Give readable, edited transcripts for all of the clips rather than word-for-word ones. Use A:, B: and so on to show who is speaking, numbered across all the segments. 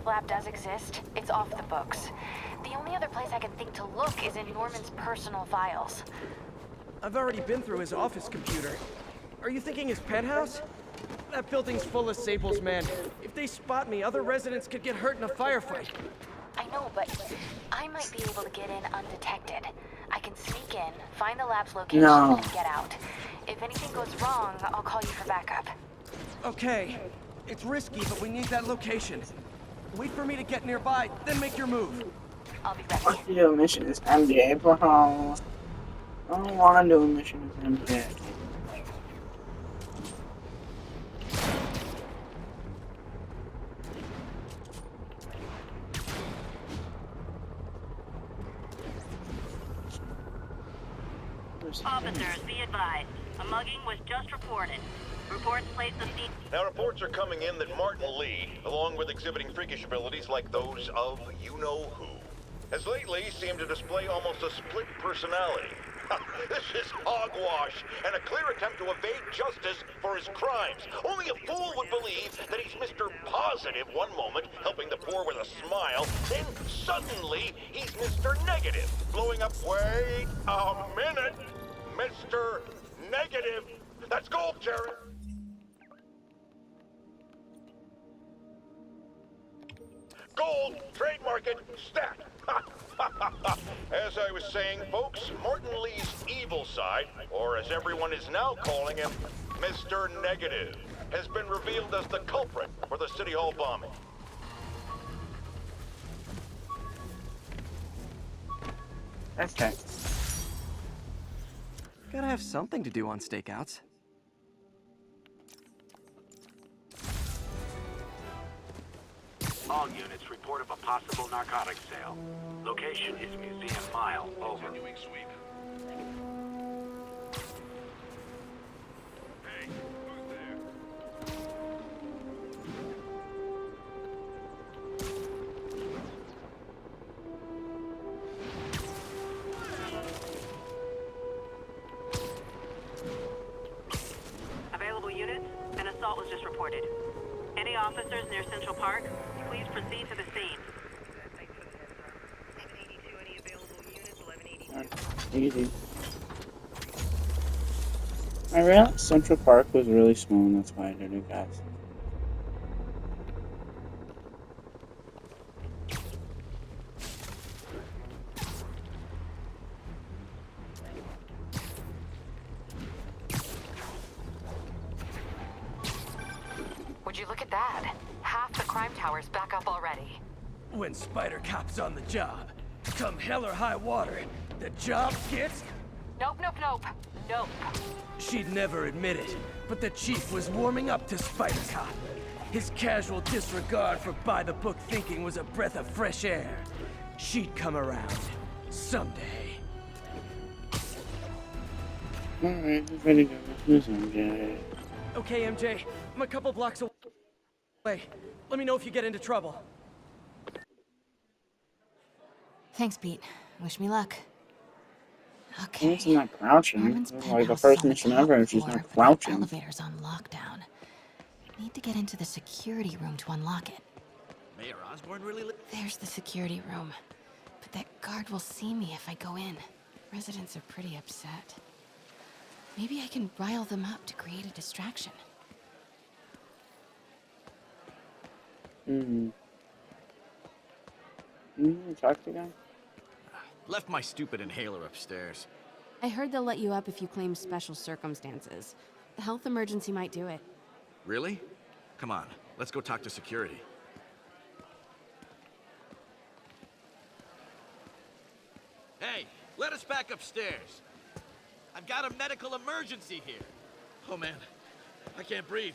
A: lab does exist, it's off the books. The only other place I can think to look is in Norman's personal files.
B: I've already been through his office computer. Are you thinking his penthouse? That building's full of Sables, man. If they spot me, other residents could get hurt in a firefight.
A: I know, but I might be able to get in undetected. I can sneak in, find the lab's location,
C: No.
A: and get out. If anything goes wrong, I'll call you for backup.
B: Okay. It's risky, but we need that location. Wait for me to get nearby, then make your move.
A: I'll be ready.
C: What your mission is MJ, bro? I don't want to do a mission as MJ.
D: Officers, be advised. A mugging was just reported. Reports place the scene.
E: Now, reports are coming in that Martin Lee, along with exhibiting freakish abilities like those of you-know-who, has lately seemed to display almost a split personality. This is hogwash and a clear attempt to evade justice for his crimes. Only a fool would believe that he's Mr. Positive one moment, helping the poor with a smile, then suddenly he's Mr. Negative, blowing up. Wait a minute! Mr. Negative! That's gold, Jared! Gold, trade market, stat. As I was saying, folks, Martin Lee's evil side, or as everyone is now calling him, Mr. Negative, has been revealed as the culprit for the City Hall bombing.
C: Okay.
B: Gotta have something to do on stakeouts.
F: All units report of a possible narcotics sale. Location is Museum Mile. Over. Continuing sweep. Hey, who's there?
D: Available units, an assault was just reported. Any officers near Central Park, please proceed to the scene.
C: Easy. I realized Central Park was really small, and that's why I did it, guys.
A: Would you look at that? Half the crime tower's back up already.
B: When Spider Cop's on the job, come hell or high water, the job gets...
A: Nope, nope, nope. Nope.
B: She'd never admit it, but the chief was warming up to Spider Cop. His casual disregard for by-the-book thinking was a breath of fresh air. She'd come around. Someday.
C: Alright, just ready to go with this MJ.
B: Okay, MJ. I'm a couple blocks away. Let me know if you get into trouble.
A: Thanks, Pete. Wish me luck.
C: At
A: Okay.
C: least I'm not crouching.
A: Norman's
C: This is
A: penthouse
C: like the
A: is
C: first
A: on the
C: mission
A: top
C: ever, and she's
A: floor,
C: not
A: but the
C: crouching.
A: elevator's on lockdown. Need to get into the security room to unlock it.
F: Mayor Osborn really
A: There's the security room. But that guard will see me if I go in. Residents are pretty upset. Maybe I can rile them up to create a distraction.
C: You talk to the guy?
F: left my stupid inhaler upstairs.
G: I heard they'll let you up if you claim special circumstances. The health emergency might do it.
F: Really? Come on, let's go talk to security. Hey, let us back upstairs. I've got a medical emergency here. Oh man, I can't breathe.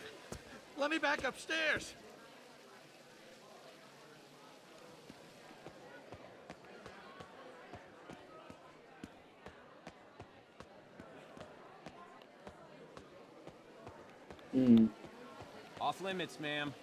F: Let me back upstairs.
H: Off limits, ma'am.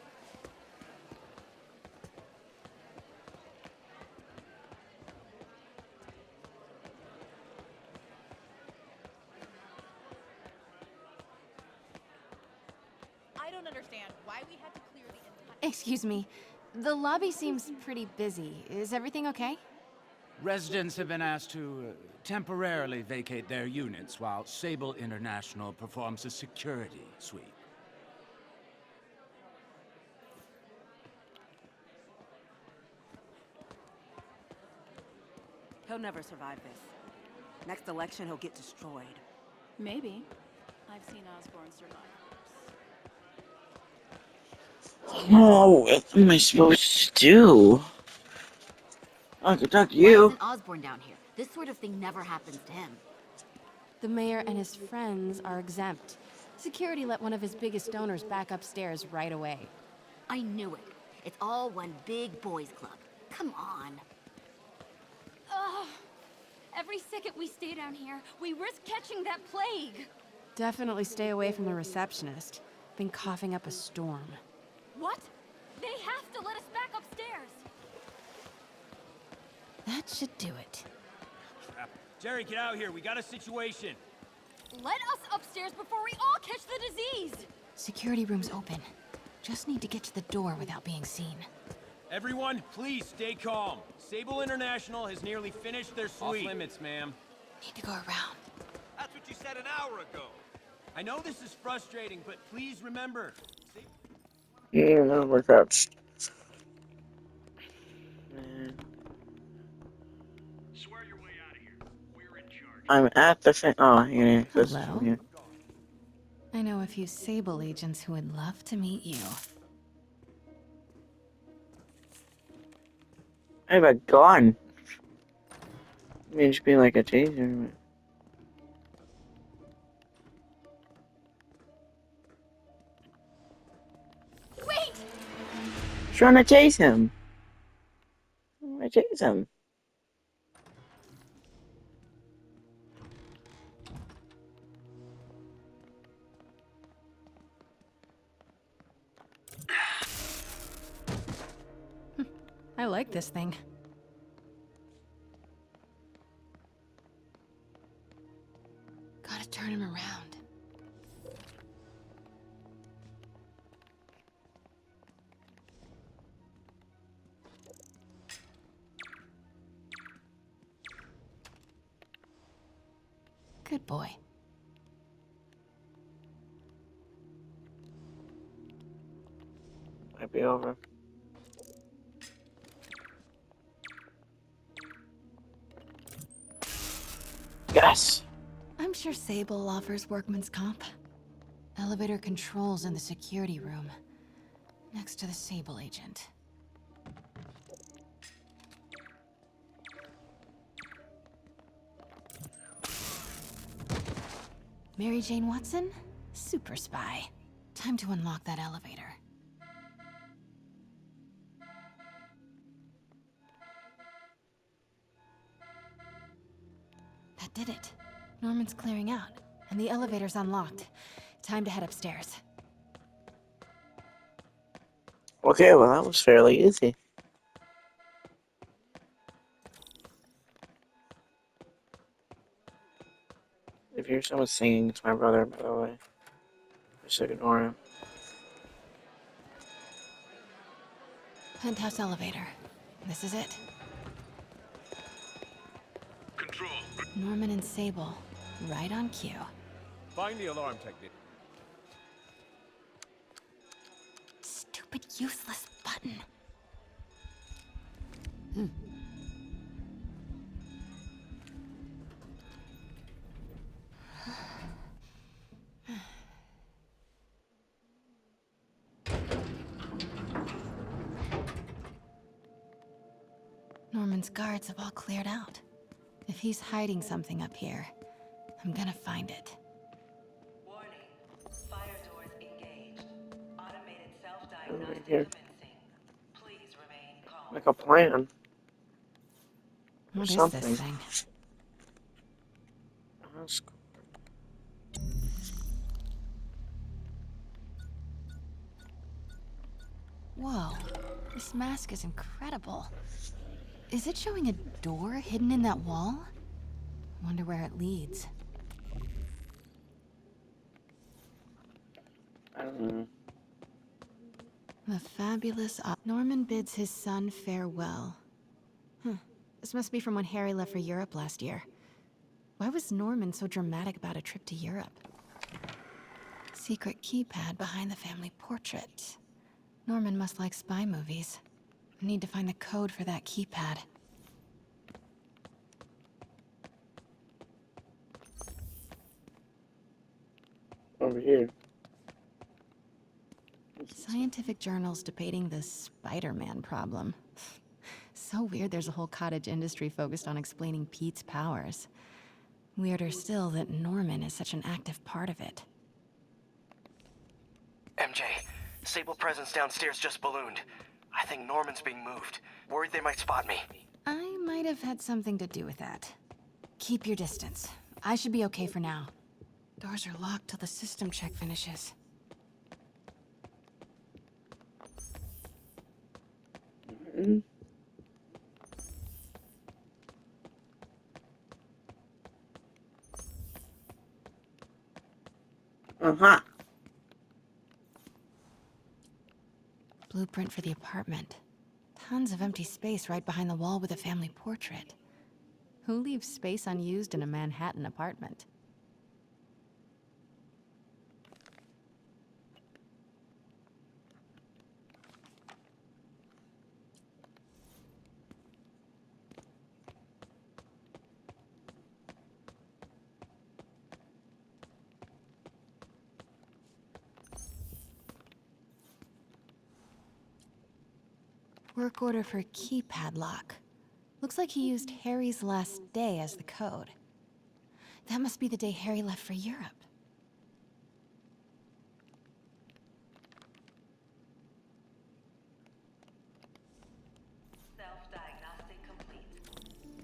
I: I don't understand why we had to clear the entire...
G: Excuse me. The lobby seems pretty busy. Is everything okay?
H: Residents have been asked to temporarily vacate their units while Sable International performs a security sweep.
I: He'll never survive this. Next election, he'll get destroyed.
J: Maybe. I've seen Osborn survive worse.
C: Oh, what am I supposed to do? I could talk to
K: Why
C: you.
K: isn't Osborn down here? This sort of thing never happens to him.
G: The mayor and his friends are exempt. Security let one of his biggest donors back upstairs right away.
K: I knew it. It's all one big boys club. Come on.
J: Ugh. Every second we stay down here, we risk catching that plague.
G: Definitely stay away from the receptionist. Been coughing up a storm.
J: What? They have to let us back upstairs.
A: That should do it.
L: Jerry, get out here. We got a situation.
J: Let us upstairs before we all catch the disease.
A: Security room's open. Just need to get to the door without being seen.
L: Everyone, please stay calm. Sable International has nearly finished their sweep. Off limits, ma'am.
A: Need to go around.
F: That's what you said an hour ago.
L: I know this is frustrating, but please remember.
C: Yeah, that'll work out. Man.
L: Swear your way out of here. We're in charge.
C: I'm at the thing. Oh, yeah.
A: Hello. I know a few Sable agents who would love to meet you.
C: I have a gun. I mean, just be like a taser.
J: Wait!
C: Trying to chase him. I chase him.
A: I like this thing. Gotta turn him around. Good boy.
C: Might be over. Yes.
A: I'm sure Sable offers workman's comp. Elevator controls in the security room, next to the Sable agent. Mary Jane Watson? Super spy. Time to unlock that elevator. That did it. Norman's clearing out, and the elevator's unlocked. Time to head upstairs.
C: Okay, well, that was fairly easy. If you hear someone singing, it's my brother, by the way. Just ignore him.
A: Penthouse elevator. This is it.
L: Control.
A: Norman and Sable. Right on cue.
L: Find the alarm technique.
A: Stupid useless button. Norman's guards have all cleared out. If he's hiding something up here, I'm gonna find it.
D: Warning. Fire doors engaged. Automated
C: Right
D: self-diagnostic
C: here.
D: commencing. Please remain calm.
C: Like a plan.
A: What is
C: something.
A: this thing?
C: That's cool.
A: Whoa, this mask is incredible. Is it showing a door hidden in that wall? Wonder where it leads.
C: I don't know.
G: The fabulous Norman bids his son farewell. This must be from when Harry left for Europe last year. Why was Norman so dramatic about a trip to Europe? Secret keypad behind the family portrait. Norman must like spy movies. I need to find the code for that keypad.
C: Over here.
G: Scientific journals debating the Spider-Man problem. So weird there's a whole cottage industry focused on explaining Pete's powers. Weirder still that Norman is such an active part of it.
M: MJ, Sable presence downstairs just ballooned. I think Norman's being moved. Worried they might spot me.
G: I might have had something to do with that. Keep your distance. I should be okay for now. Doors are locked till the system check finishes.
C: Uh-huh.
G: Blueprint for the apartment. Tons of empty space right behind the wall with a family portrait. Who leaves space unused in a Manhattan apartment? Work order for keypad lock. Looks like he used Harry's last day as the code. That must be the day Harry left for Europe.
D: Self-diagnostic complete.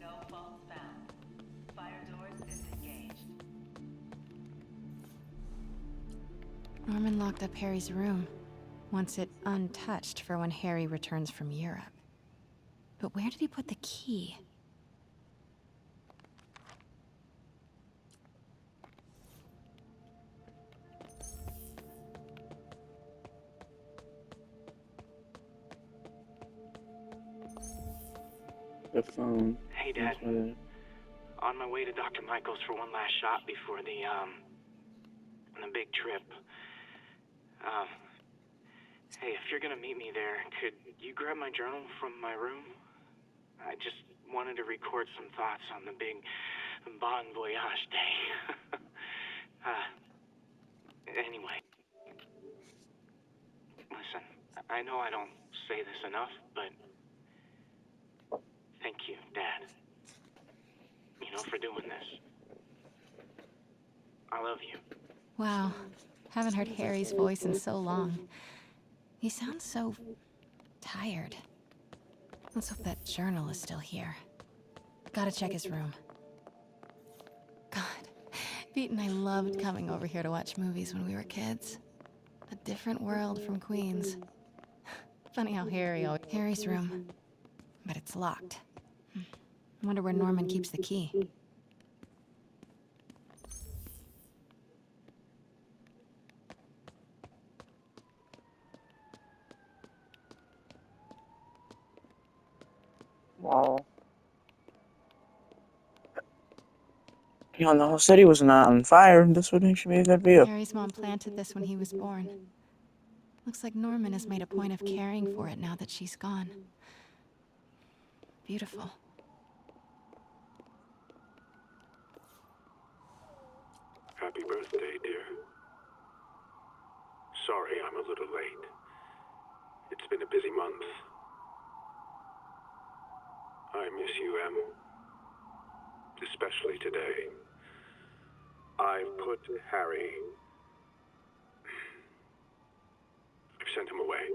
D: No faults found. Fire doors disengaged.
G: Norman locked up Harry's room. Wants it untouched for when Harry returns from Europe. But where did he put the key?
C: The phone.
N: Hey, Dad. On my way to Dr. Michael's for one last shot before the big trip. Hey, if you're gonna meet me there, could you grab my journal from my room? I just wanted to record some thoughts on the big Bon Voyage day. Anyway. Listen, I know I don't say this enough, but thank you, Dad. You know, for doing this. I love you.
G: Wow. Haven't heard Harry's voice in so long. He sounds so tired. Let's hope that journal is still here. Gotta check his room. God, Pete and I loved coming over here to watch movies when we were kids. A different world from Queens. Funny how Harry's room. But it's locked. I wonder where Norman keeps the key.
C: Wow. You know, the whole city was not on fire. This would should be a good view.
G: Harry's mom planted this when he was born. Looks like Norman has made a point of caring for it now that she's gone. Beautiful.
O: Happy birthday, dear. Sorry I'm a little late. It's been a busy month. I miss you, Em. Especially today. I've put Harry... I've sent him away.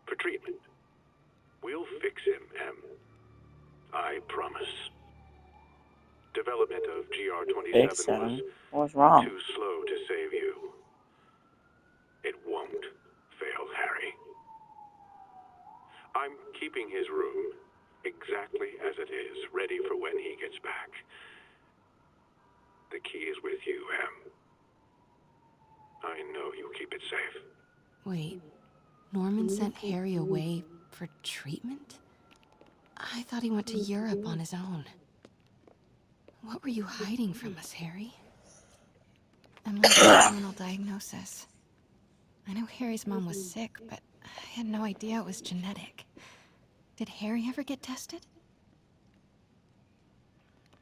O: For treatment. We'll fix him, Em. I promise. Development of GR-27 was
C: what's wrong?
O: too slow to save you. It won't fail Harry. I'm keeping his room exactly as it is, ready for when he gets back. The key is with you, Em. I know you'll keep it safe.
G: Wait,
A: Norman sent Harry away for treatment? I thought he went to Europe on his own. What were you hiding from us, Harry? Emily's terminal diagnosis. I know Harry's mom was sick, but I had no idea it was genetic. Did Harry ever get tested?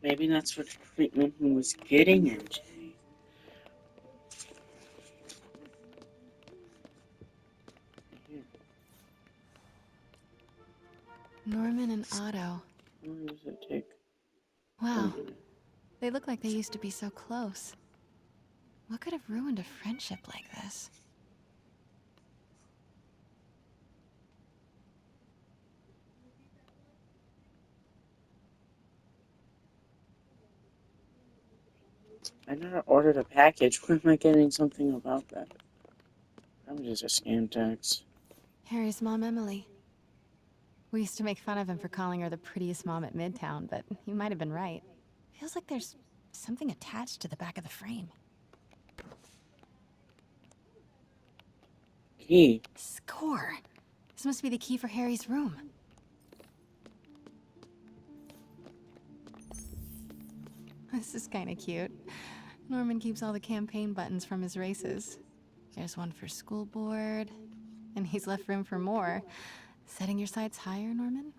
C: Maybe that's what treatment he was getting into.
G: Norman and Otto.
C: How long does it take?
G: Wow. They look like they used to be so close. What could have ruined a friendship like this?
C: I never ordered a package. Where am I getting something about that? That was just a scam text.
G: Harry's mom, Emily. We used to make fun of him for calling her the prettiest mom at Midtown, but he might have been right. Feels like there's something attached to the back of the frame.
C: Key.
G: Score! This must be the key for Harry's room. This is kinda cute. Norman keeps all the campaign buttons from his races. There's one for school board, and he's left room for more. Setting your sights higher, Norman?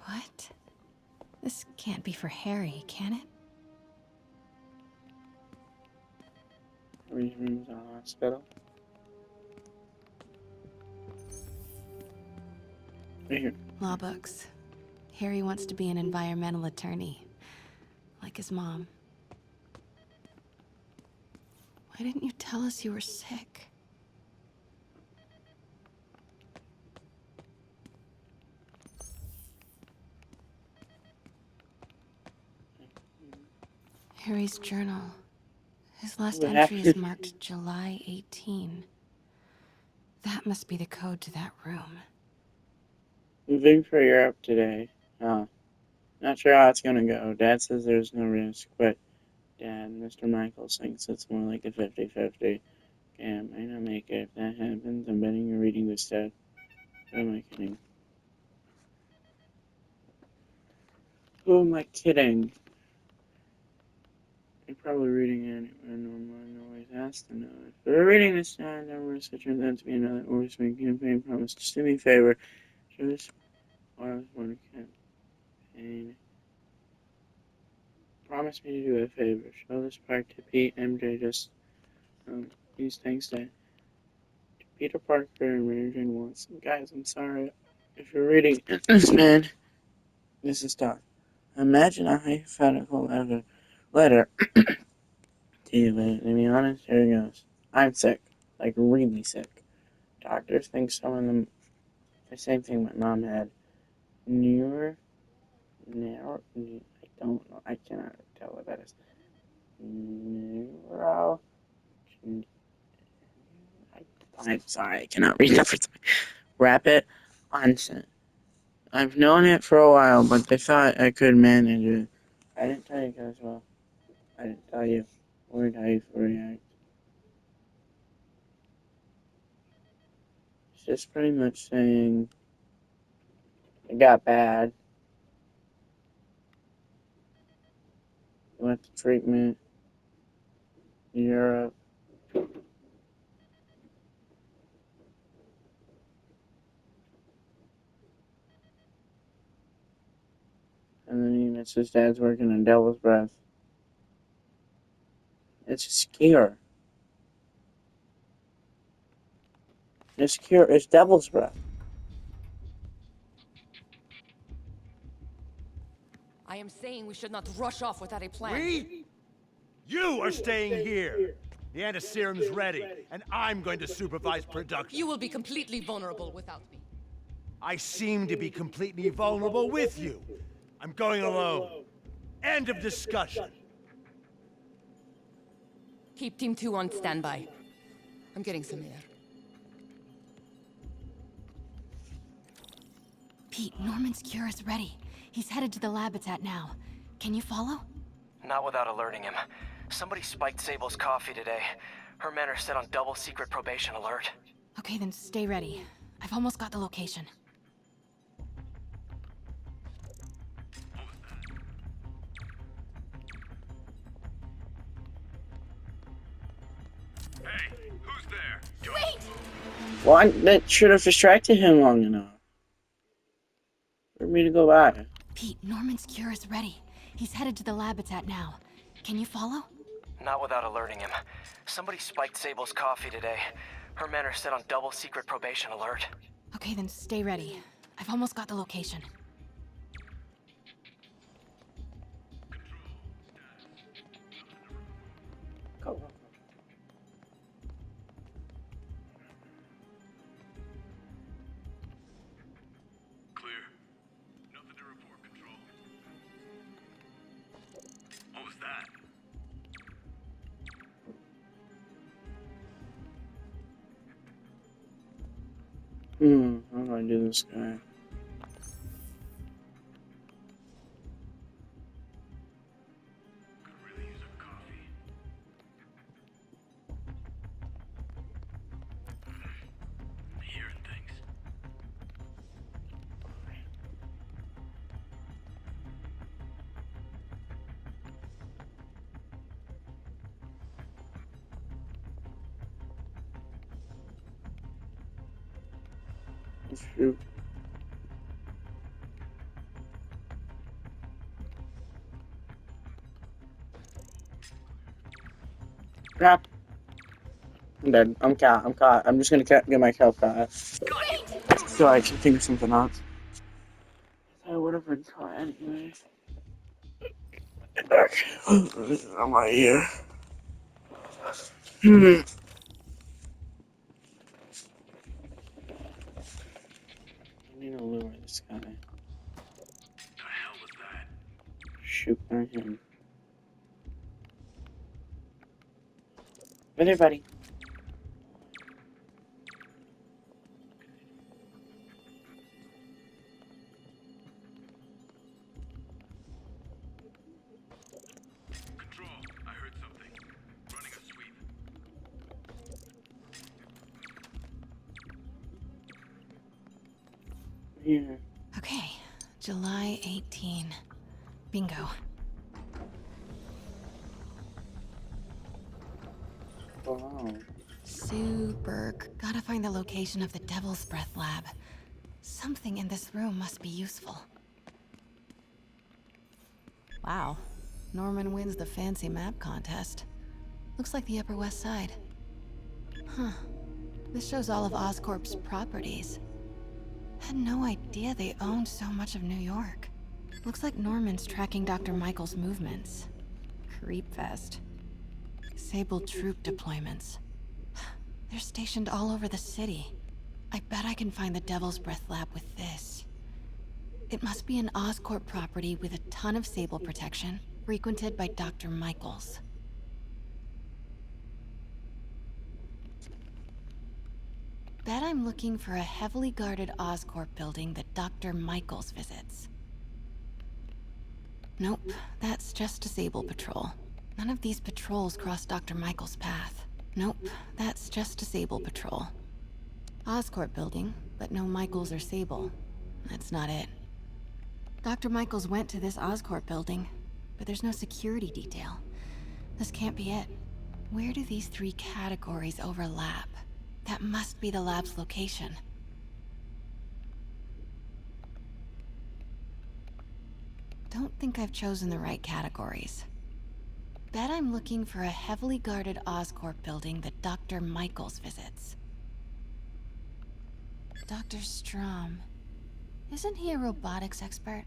G: What? This can't be for Harry, can it?
C: Harry's room's in a hospital. Right here.
A: Law books. Harry wants to be an environmental attorney, like his mom. Why didn't you tell us you were sick? Harry's journal. His last entry is marked July 18. That must be the code to that room.
C: Moving for Europe today. Not sure how it's gonna go. Dad says there's no risk, but Dad, Mr. Michaels thinks it's more like a 50-50. Okay, I might not make it. If that happens, I'm betting you're reading this, Dad. Who am I kidding? Who am I kidding? You're probably reading it anyway. Norman always has to know. If we're reading this, Dad, then risk it turns out to be another Orrisman campaign promise. Just do me a favor. Show this Orrisman campaign. Promise me to do a favor. Show this park to Pete, MJ, just these things to Peter Parker and Mary Jane Watson. Guys, I'm sorry. If you're reading this, man, this is tough. Imagine a hypothetical letter to you, but to be honest, here it goes. I'm sick. Like, really sick. Doctors think some of them, the same thing my mom had. I don't know. I cannot tell what that is. I'm sorry, I cannot read that for some. Rapid onset. I've known it for a while, but they thought I could manage it. I didn't tell you guys well. I didn't tell you. Or how you react. It's just pretty much saying it got bad. Went to treatment. Europe. And then he admits his dad's working on Devil's Breath. It's a scare. It's cure. It's Devil's Breath.
P: I am saying we should not rush off without a plan.
Q: We? You are staying here. The antiserum's ready, and I'm going to supervise production.
P: You will be completely vulnerable without me.
Q: I seem to be completely vulnerable with you. I'm going alone. End of discussion.
P: Keep Team 2 on standby. I'm getting some air.
G: Pete, Norman's cure is ready. He's headed to the lab it's at now. Can you follow?
M: Not without alerting him. Somebody spiked Sable's coffee today. Her men are set on double secret probation alert.
G: Okay, then stay ready. I've almost got the location.
O: Hey, who's there?
J: Wait!
C: Well, that should have distracted him long enough for me to go by.
G: Pete, Norman's cure is ready. He's headed to the lab it's at now. Can you follow?
M: Not without alerting him. Somebody spiked Sable's coffee today. Her men are set on double secret probation alert.
G: Okay, then stay ready. I've almost got the location.
C: Go.
O: Clear. Nothing to report, Control. What was that?
C: How do I do this guy?
O: Hearing things.
C: Shoot. Crap. I'm dead. I'm caught. I'm caught. I'm just gonna get my cow caught. So I can think of something else. I would have been caught anyway. Okay. This is on my ear. I need to lure this guy.
O: The hell was that?
C: Shoot at him. Hey there, buddy.
O: Control, I heard something. Running a sweep.
C: Yeah.
G: Okay, July 18. Bingo.
C: Wow.
G: Super. Gotta find the location of the Devil's Breath lab. Something in this room must be useful. Wow. Norman wins the fancy map contest. Looks like the Upper West Side. Huh. This shows all of Oscorp's properties. Had no idea they owned so much of New York. Looks like Norman's tracking Dr. Michael's movements. Creepfest. Sable troop deployments. They're stationed all over the city. I bet I can find the Devil's Breath lab with this. It must be an Oscorp property with a ton of Sable protection, frequented by Dr. Michaels. Bet I'm looking for a heavily guarded Oscorp building that Dr. Michaels visits. Nope, that's just a Sable patrol. None of these patrols cross Dr. Michaels' path. Nope, that's just a Sable patrol. Oscorp building, but no Michaels or Sable. That's not it. Dr. Michaels went to this Oscorp building, but there's no security detail. This can't be it. Where do these three categories overlap? That must be the lab's location. Don't think I've chosen the right categories. Bet I'm looking for a heavily guarded Oscorp building that Dr. Michaels visits. Dr. Strom. Isn't he a robotics expert?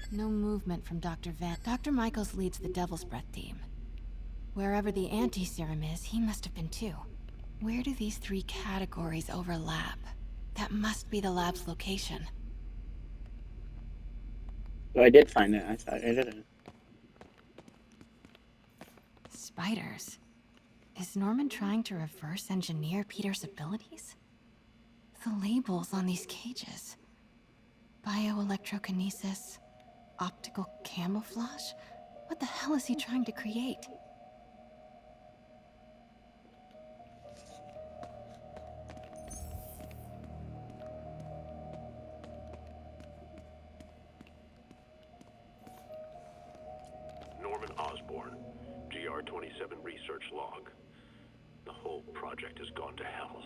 G: No movement from Dr. Van. Dr. Michaels leads the Devil's Breath team. Wherever the anti-serum is, he must have been too. Where do these three categories overlap? That must be the lab's location.
C: So I did find it. I thought I didn't.
G: Spiders. Is Norman trying to reverse engineer Peter's abilities? The labels on these cages.
A: Bioelectrokinesis? Optical camouflage? What the hell is he trying to create?
O: Norman Osborn, GR-27 research log. The whole project has gone to hell.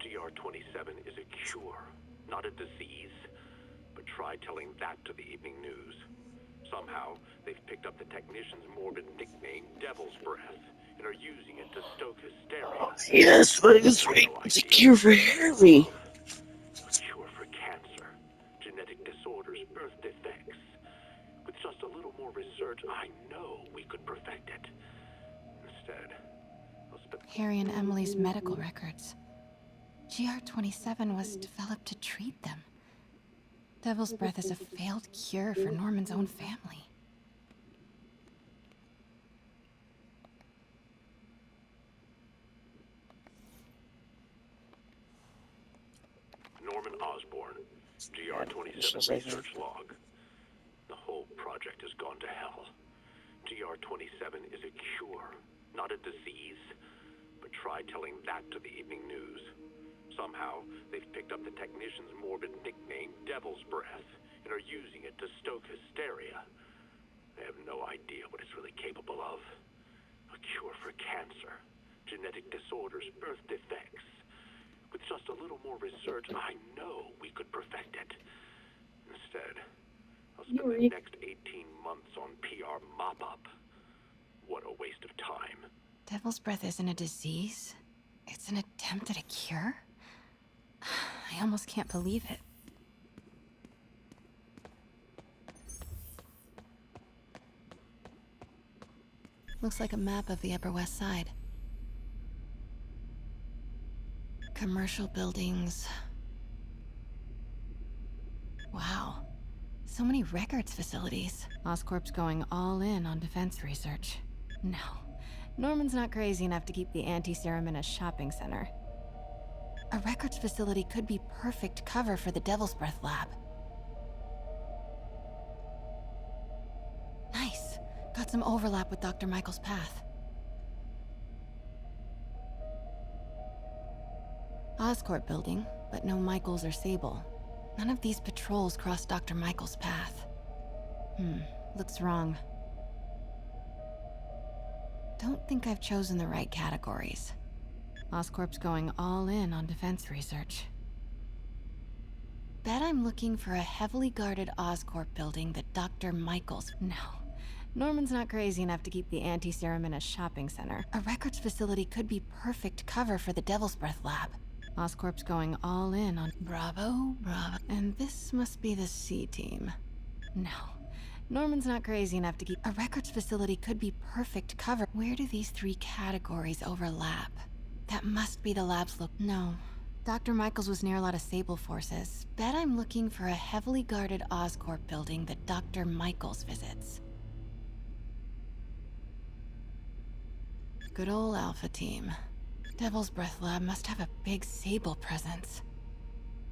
O: GR-27 is a cure, not a disease. But try telling that to the evening news. Somehow, they've picked up the technician's morbid nickname, Devil's Breath, and are using it to stoke hysteria.
C: Yes, but it's right. It's a cure for Harry.
O: A cure for cancer, genetic disorders, birth defects. With just a little more research, I know we could perfect it. Instead, I'll spend...
A: Harry and Emily's medical records. GR-27 was developed to treat them. Devil's Breath is a failed cure for Norman's own family.
O: Norman Osborn, GR-27 research log. The whole project has gone to hell. GR-27 is a cure, not a disease. But try telling that to the evening news. Somehow, they've picked up the technician's morbid nickname, Devil's Breath, and are using it to stoke hysteria. They have no idea what it's really capable of. A cure for cancer, genetic disorders, birth defects. With just a little more research, I know we could perfect it. Instead, I'll spend the next 18 months on PR mop-up. What a waste of time.
A: Devil's Breath isn't a disease. It's an attempt at a cure? I almost can't believe it. Looks like a map of the Upper West Side. Commercial buildings. Wow. So many records facilities. Oscorp's going all in on defense research. No. Norman's not crazy enough to keep the anti-serum in a shopping center. A records facility could be perfect cover for the Devil's Breath lab. Nice. Got some overlap with Dr. Michael's path. Oscorp building, but no Michaels or Sable. None of these patrols cross Dr. Michael's path. Looks wrong. Don't think I've chosen the right categories. Oscorp's going all in on defense research. Bet I'm looking for a heavily guarded Oscorp building that Dr. Michaels... No. Norman's not crazy enough to keep the anti-serum in a shopping center. A records facility could be perfect cover for the Devil's Breath lab. Oscorp's going all in on... Bravo. And this must be the C team. No. Norman's not crazy enough to keep... A records facility could be perfect cover. Where do these three categories overlap? That must be the lab's look. No. Dr. Michaels was near a lot of Sable forces. Bet I'm looking for a heavily guarded Oscorp building that Dr. Michaels visits. Good old Alpha team. Devil's Breath lab must have a big Sable presence.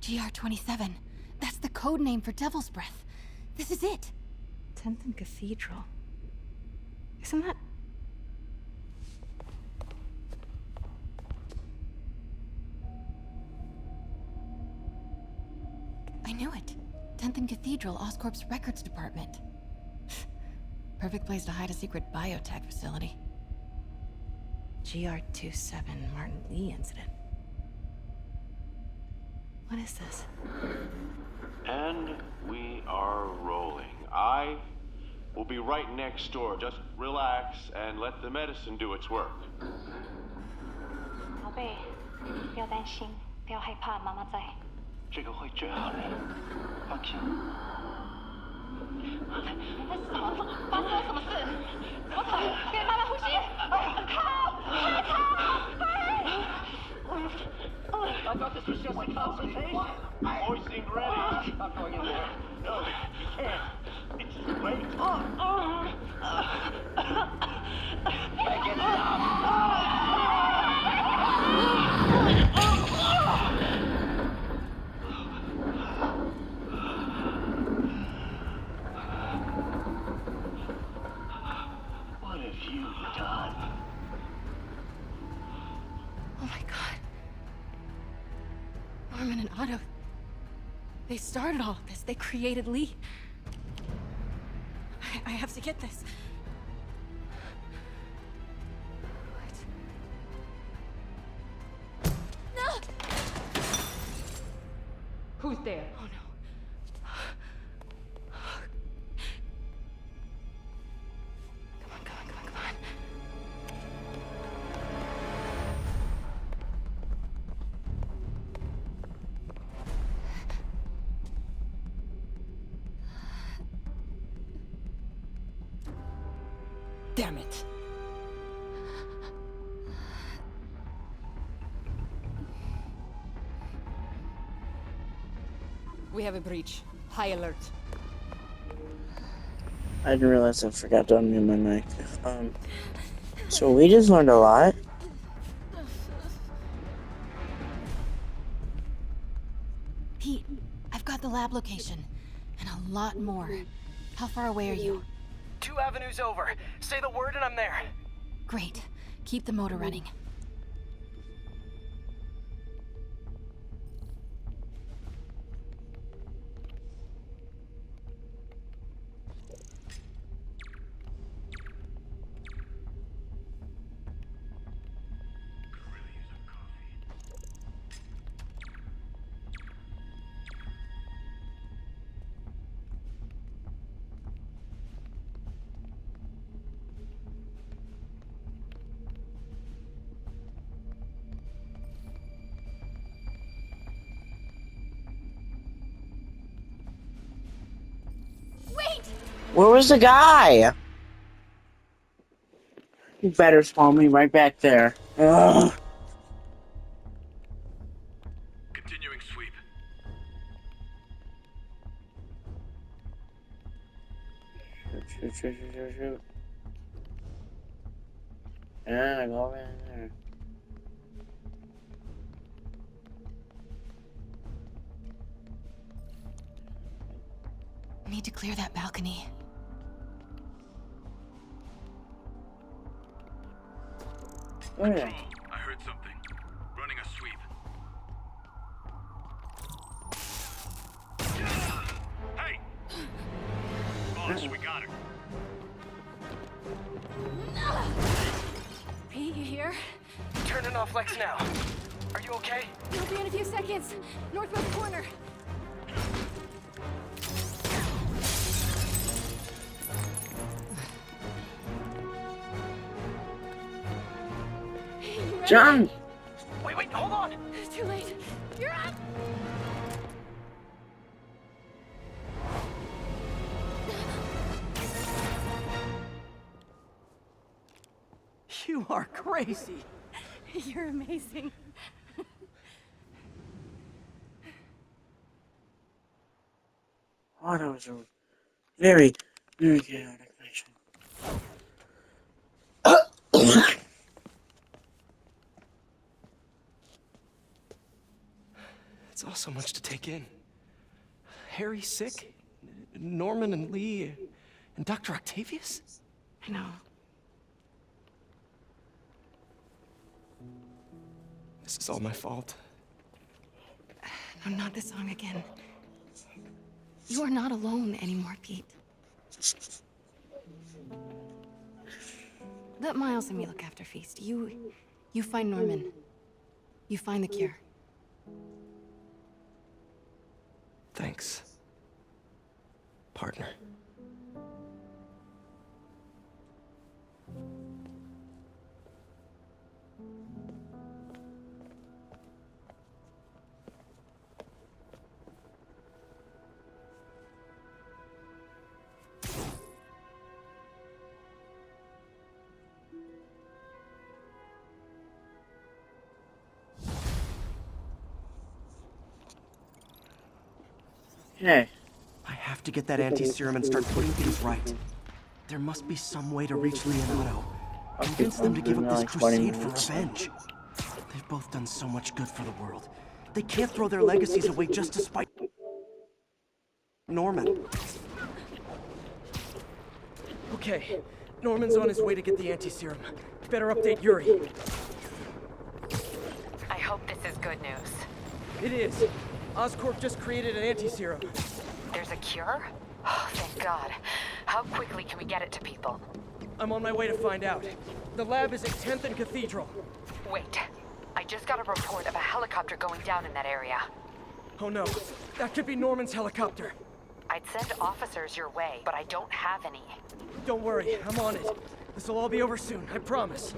A: GR-27. That's the code name for Devil's Breath. This is it. 10th and Cathedral. Isn't that... I knew it. 10th and Cathedral, Oscorp's records department. Perfect place to hide a secret biotech facility. GR-27 Martin Lee incident. What is this?
R: And we are rolling. I will be right next door. Just relax and let the medicine do its work.
S: 宝贝，不要担心，不要害怕，妈妈在。
R: 这个会治好的，放心。
S: 你在什么？发生了什么事？怎么可能？别慢慢呼吸！靠！快靠！I
R: thought this was just a consultation. Boys seemed ready. Not going in there. No, you can't. It's too late. Make it stop.
G: Otto. They started all of this. They created Lee. I have to get this. What? No!
P: Who's there?
G: Oh no. Come on.
P: Damn it. We have a breach. High alert.
C: I didn't realize I forgot to unmute my mic. So we just learned a lot.
G: Pete, I've got the lab location. And a lot more. How far away are you?
M: 2 avenues over. Say the word and I'm there.
G: Great. Keep the motor running.
C: Where was the guy? You better spawn me right back there. Ugh.
O: Continuing sweep.
C: Shoot. Yeah, go over there.
G: Need to clear that balcony.
O: Control, I heard something. Running a sweep. Hey! Boss, we got her.
G: Pete, you here?
M: Turning off Lex now. Are you okay?
G: You'll be in a few seconds. Northwest corner.
C: John!
M: Wait, hold on!
G: It's too late. You're up!
B: You are crazy.
G: You're amazing.
C: Oh, that was a very, very chaotic mission.
B: It's all so much to take in. Harry's sick, Norman and Lee, and Dr. Octavius?
G: I know.
B: This is all my fault.
G: No, not the song again. You are not alone anymore, Pete. Let Miles and me look after Feast. You find Norman. You find the cure.
B: Thanks, partner.
C: Hey.
B: I have to get that anti-serum and start putting things right. There must be some way to reach Lee and Otto. Convince them to give up this crusade for revenge. They've both done so much good for the world. They can't throw their legacies away just to spite Norman. Okay, Norman's on his way to get the anti-serum. Better update Yuri.
D: I hope this is good news.
B: It is. Oscorp just created an anti-serum.
T: There's a cure? Oh, thank God. How quickly can we get it to people?
B: I'm on my way to find out. The lab is at 10th and Cathedral.
T: Wait. I just got a report of a helicopter going down in that area.
B: Oh no, that could be Norman's helicopter.
T: I'd send officers your way, but I don't have any.
B: Don't worry, I'm on it. This will all be over soon, I promise.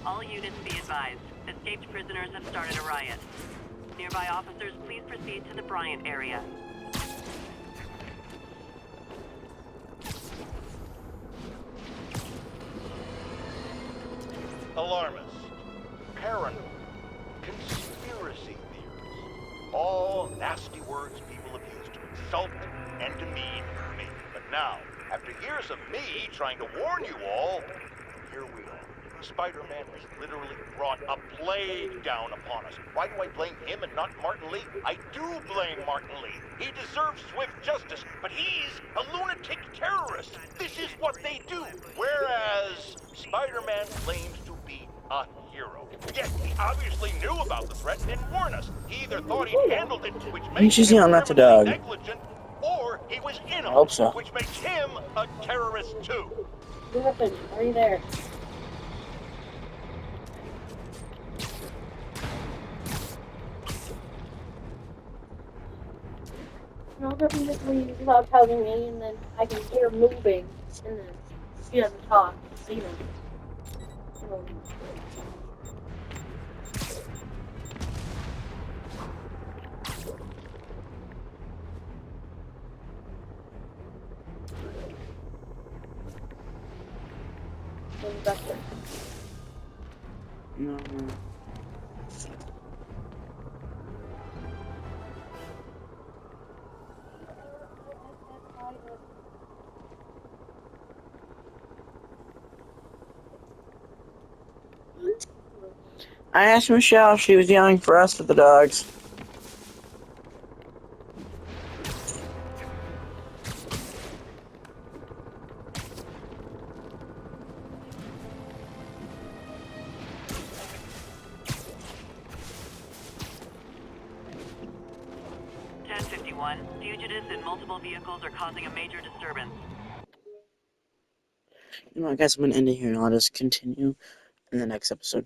D: All units be advised. Escaped prisoners have started a riot. Nearby officers, please proceed to the Bryant area.
E: Alarmist, paranoid, conspiracy theories. All nasty words people have used to insult and demean me. But now, after years of me trying to warn you all, here we are. Spider-Man has literally brought a plague down upon us. Why do I blame him and not Martin Lee? I do blame Martin Lee. He deserves swift justice, but he's a lunatic terrorist. This is what they do. Whereas Spider-Man claims to be a hero. Yet he obviously knew about the threat and warned us. He either thought he'd handled it, which makes
C: she's
E: him
C: yelling at the
E: criminally
C: dog.
E: negligent, or he was in
C: I
E: on
C: hope
E: it,
C: so.
E: which makes him a terrorist too.
S: Griffin, are you there? No, Griffin just leaves without telling me, and then I can hear moving, and then she doesn't talk. You know.
C: No. I asked Michelle if she was yelling for us with the dogs.
D: Fugitives in multiple vehicles are causing a major disturbance.
C: You know, I guess I'm gonna end it here and I'll just continue in the next episode.